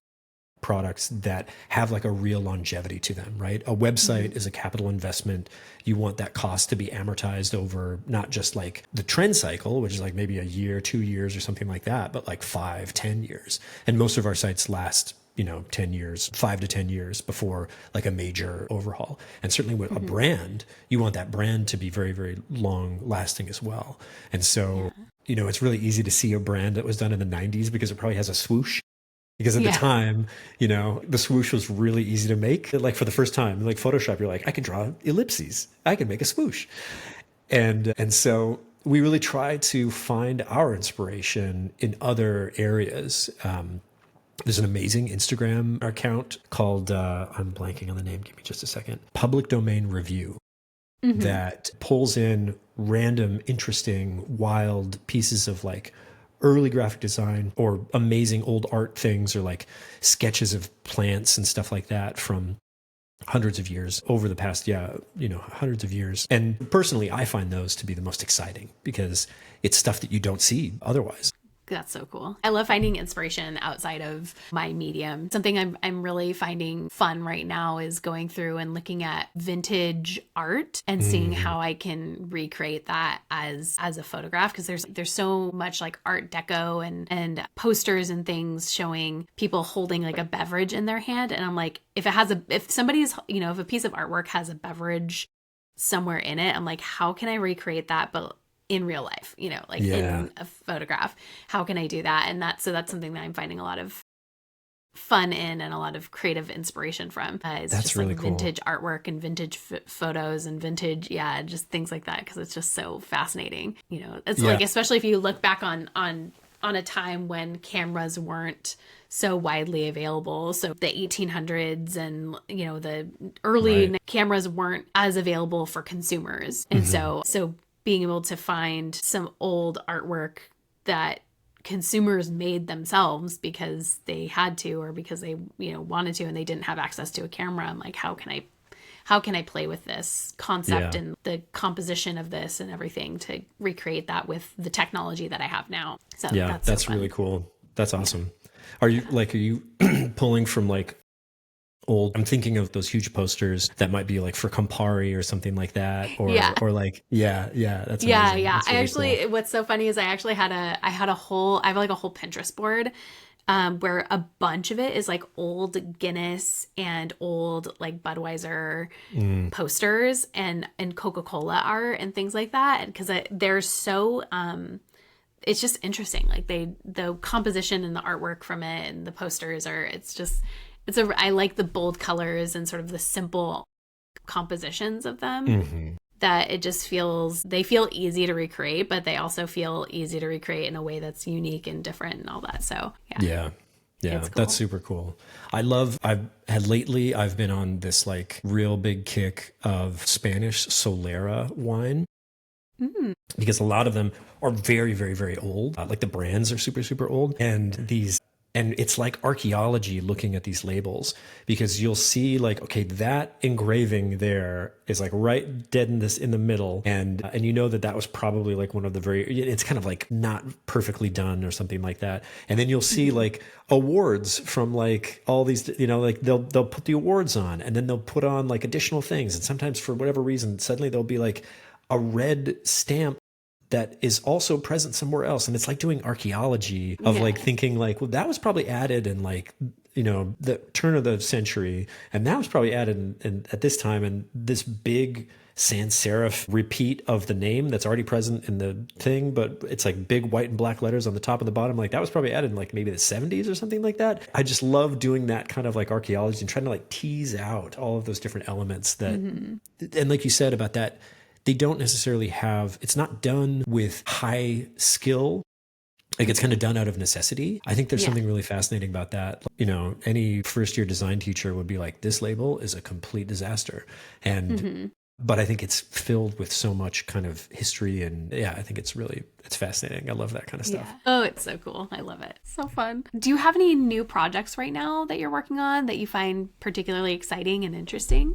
products that have like a real longevity to them, right? A website is a capital investment. You want that cost to be amortized over not just like the trend cycle, which is like maybe a year, 2 years or something like that, but like 5, 10 years. And most of our sites last, 10 years, 5 to 10 years before like a major overhaul. And certainly with a brand, you want that brand to be very, very long lasting as well. And so, it's really easy to see a brand that was done in the 90s because it probably has a swoosh. Because at the time, the swoosh was really easy to make. Like for the first time, like Photoshop, you're like, I can draw ellipses. I can make a swoosh. And so we really try to find our inspiration in other areas. There's an amazing Instagram account called, I'm blanking on the name. Give me just a second. Public Domain Review. That pulls in random, interesting, wild pieces of like early graphic design or amazing old art things or like sketches of plants and stuff like that from hundreds of years over the past, hundreds of years. And personally, I find those to be the most exciting because it's stuff that you don't see otherwise. That's so cool. I love finding inspiration outside of my medium. Something I'm really finding fun right now is going through and looking at vintage art and seeing how I can recreate that as a photograph, because there's so much like art deco and posters and things showing people holding like a beverage in their hand, and I'm like, if a piece of artwork has a beverage somewhere in it, I'm like, how can I recreate that but in real life, in a photograph? How can I do that? And that's something that I'm finding a lot of fun in and a lot of creative inspiration from. It's That's just really like cool. vintage artwork and vintage photos and vintage, just things like that, because it's just so fascinating. It's like, especially if you look back on a time when cameras weren't so widely available. So the 1800s and, the early cameras weren't as available for consumers. And so being able to find some old artwork that consumers made themselves because they had to, or because they, wanted to, and they didn't have access to a camera. I'm like, how can I play with this concept and the composition of this and everything to recreate that with the technology that I have now? So that's so really cool. That's awesome. Are you pulling from like old, I'm thinking of those huge posters that might be like for Campari or something like that, or like that's amazing. That's really I actually cool. What's so funny is I have like a whole Pinterest board where a bunch of it is like old Guinness and old like Budweiser posters and Coca-Cola art and things like that. And because they're so it's just interesting. Like the composition and the artwork from it and the posters are, I like the bold colors and sort of the simple compositions of them, that it just they feel easy to recreate, but they also feel easy to recreate in a way that's unique and different and all that. So Yeah. Yeah, It's cool. that's super cool. I've been on this like real big kick of Spanish Solera wine, because a lot of them are very, very, very old. Like the brands are super, super old. And it's like archaeology looking at these labels, because you'll see like, okay, that engraving there is like right dead in the middle. And you know that was probably like one of the it's kind of like not perfectly done or something like that. And then you'll see like awards from like all these, like they'll put the awards on, and then they'll put on like additional things. And sometimes for whatever reason, suddenly there'll be like a red stamp that is also present somewhere else. And it's like doing archaeology of like thinking like, well, that was probably added in like, the turn of the century. And that was probably added at this time. And this big sans serif repeat of the name that's already present in the thing, but it's like big white and black letters on the top and the bottom. Like that was probably added in like maybe the 70s or something like that. I just love doing that kind of like archaeology and trying to like tease out all of those different elements that, and like you said about that, they don't necessarily it's not done with high skill. Like it's kind of done out of necessity. I think there's something really fascinating about that. Any first year design teacher would be like, this label is a complete disaster. And, but I think it's filled with so much kind of history. And I think it's fascinating. I love that kind of stuff. Yeah. Oh, it's so cool. I love it. So fun. Do you have any new projects right now that you're working on that you find particularly exciting and interesting?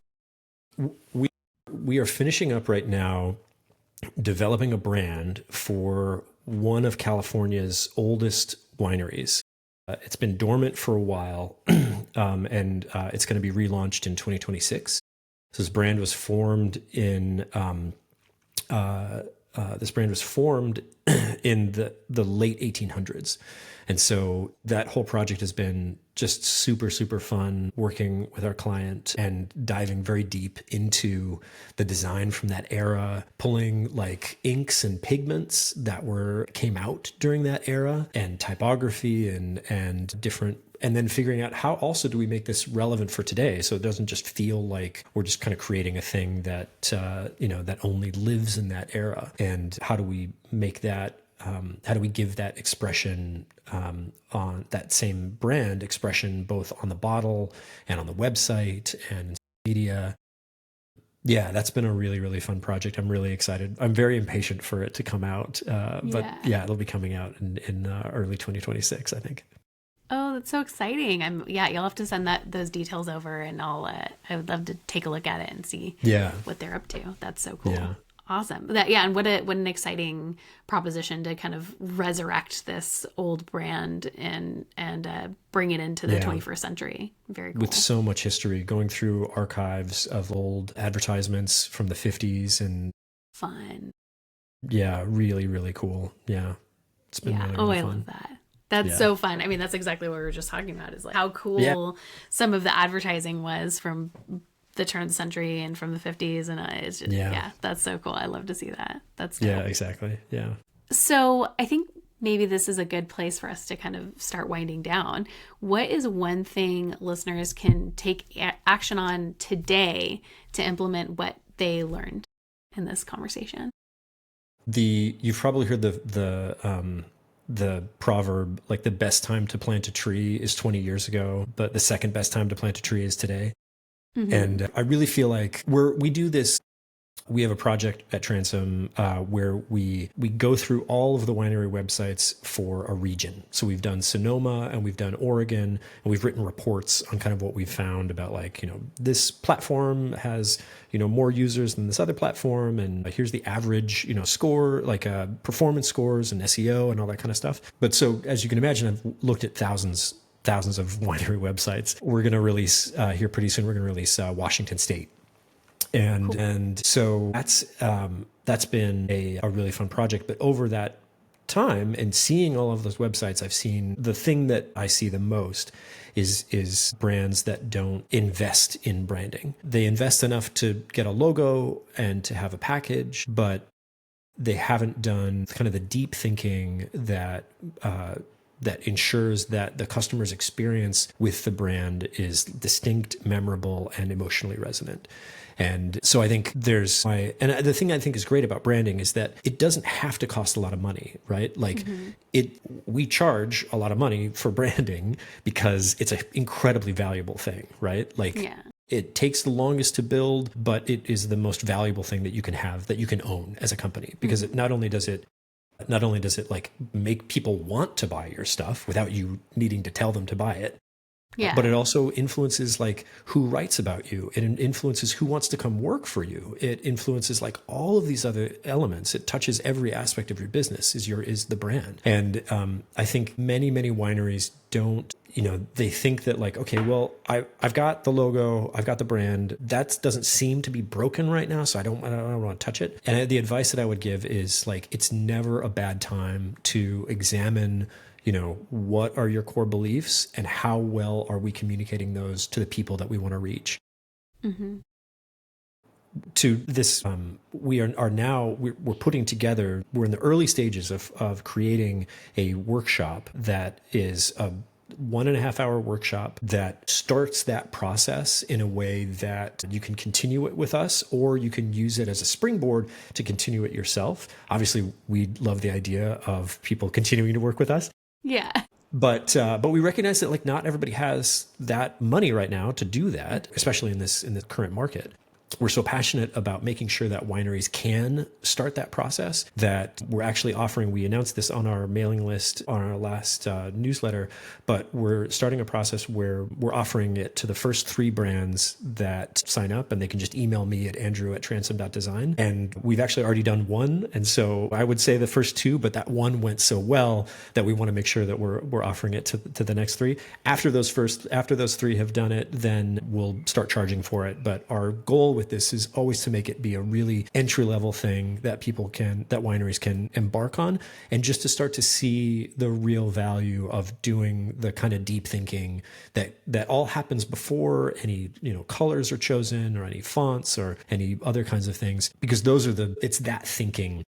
We are finishing up right now developing a brand for one of California's oldest wineries. It's been dormant for a while, and it's going to be relaunched in 2026. So this brand was formed in in the late 1800s. And so that whole project has been just super, super fun, working with our client and diving very deep into the design from that era, pulling like inks and pigments that came out during that era, and typography and different, and then figuring out how also do we make this relevant for today, so it doesn't just feel like we're just kind of creating a thing that that only lives in that era, and how do we make that, how do we give that expression, on that same brand expression, both on the bottle and on the website and media. Yeah, that's been a really, really fun project. I'm really excited. I'm very impatient for it to come out. But it'll be coming out in early 2026, I think. Oh, that's so exciting. You'll have to send those details over, and I would love to take a look at it and see what they're up to. That's so cool. Yeah. Awesome. And what an exciting proposition to kind of resurrect this old brand and bring it into the 21st century. Very cool. With so much history, going through archives of old advertisements from the 50s and fun. Yeah, really, really cool. Yeah. It's been really, really I fun. love that. That's so fun. I mean, that's exactly what we were just talking about, is like how cool some of the advertising was from the turn of the century and from the 50s. And it's just, that's so cool. I love to see that. That's dope. Yeah, exactly. Yeah. So I think maybe this is a good place for us to kind of start winding down. What is one thing listeners can take action on today to implement what they learned in this conversation? You've probably heard the proverb, like the best time to plant a tree is 20 years ago, but the second best time to plant a tree is today. Mm-hmm. And I really feel like we do this. We have a project at Transom where we go through all of the winery websites for a region. So we've done Sonoma and we've done Oregon, and we've written reports on kind of what we've found about, like, this platform has, more users than this other platform. And here's the average, score, like performance scores and SEO and all that kind of stuff. But so as you can imagine, I've looked at thousands of winery websites. We're going to release here pretty soon. We're going to release Washington State. And so that's been a really fun project. But over that time and seeing all of those websites, I've seen the thing that I see the most is brands that don't invest in branding. They invest enough to get a logo and to have a package, but they haven't done kind of the deep thinking that that ensures that the customer's experience with the brand is distinct, memorable, and emotionally resonant. And so I think and the thing I think is great about branding is that it doesn't have to cost a lot of money, right? Like we charge a lot of money for branding because it's an incredibly valuable thing, right? Like it takes the longest to build, but it is the most valuable thing that you can have, that you can own as a company, because it not only does it like make people want to buy your stuff without you needing to tell them to buy it, but it also influences like who writes about you. It influences who wants to come work for you. It influences like all of these other elements. It touches every aspect of your business is the brand. And I think many wineries don't, they think that like, okay, well, I've got the logo, I've got the brand. That doesn't seem to be broken right now, so I don't want to touch it. And the advice that I would give is like, it's never a bad time to examine, what are your core beliefs and how well are we communicating those to the people that we want to reach. To this, we're putting together, we're in the early stages of creating a workshop that is a 1.5 hour workshop that starts that process in a way that you can continue it with us, or you can use it as a springboard to continue it yourself. Obviously, we love the idea of people continuing to work with us. Yeah. But we recognize that like not everybody has that money right now to do that, especially in the current market. We're so passionate about making sure that wineries can start that process that we're actually offering, we announced this on our mailing list on our last newsletter, but we're starting a process where we're offering it to the first 3 brands that sign up, and they can just email me at andrew@transom.design. And we've actually already done 1. And so I would say the first 2, but that 1 went so well that we want to make sure that we're offering it to the next 3. After those 3 have done it, then we'll start charging for it. But our goal with this is always to make it be a really entry-level thing that wineries can embark on, and just to start to see the real value of doing the kind of deep thinking that all happens before any colors are chosen or any fonts or any other kinds of things, because it's that thinking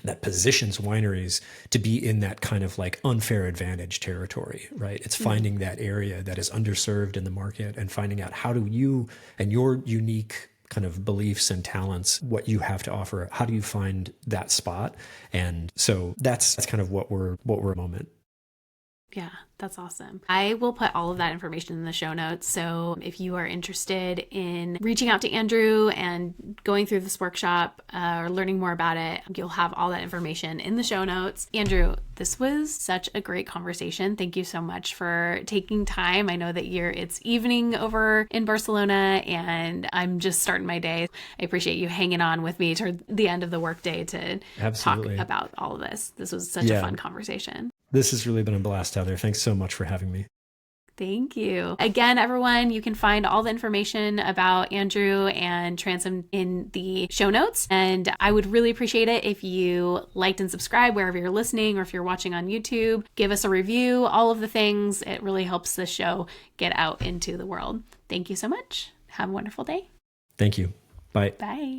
that positions wineries to be in that kind of like unfair advantage territory, right? It's finding that area that is underserved in the market and finding out how do you and your unique kind of beliefs and talents, what you have to offer, how do you find that spot? And so that's kind of what we're at the moment. Yeah, that's awesome. I will put all of that information in the show notes. So if you are interested in reaching out to Andrew and going through this workshop or learning more about it, you'll have all that information in the show notes. Andrew, this was such a great conversation. Thank you so much for taking time. I know that it's evening over in Barcelona and I'm just starting my day. I appreciate you hanging on with me toward the end of the workday to Absolutely. talk about all of this. This was such a fun conversation. This has really been a blast, Heather. Thanks so much for having me. Thank you. Again, everyone, you can find all the information about Andrew and Transom in the show notes. And I would really appreciate it if you liked and subscribed wherever you're listening, or if you're watching on YouTube, give us a review, all of the things. It really helps the show get out into the world. Thank you so much. Have a wonderful day. Thank you. Bye. Bye.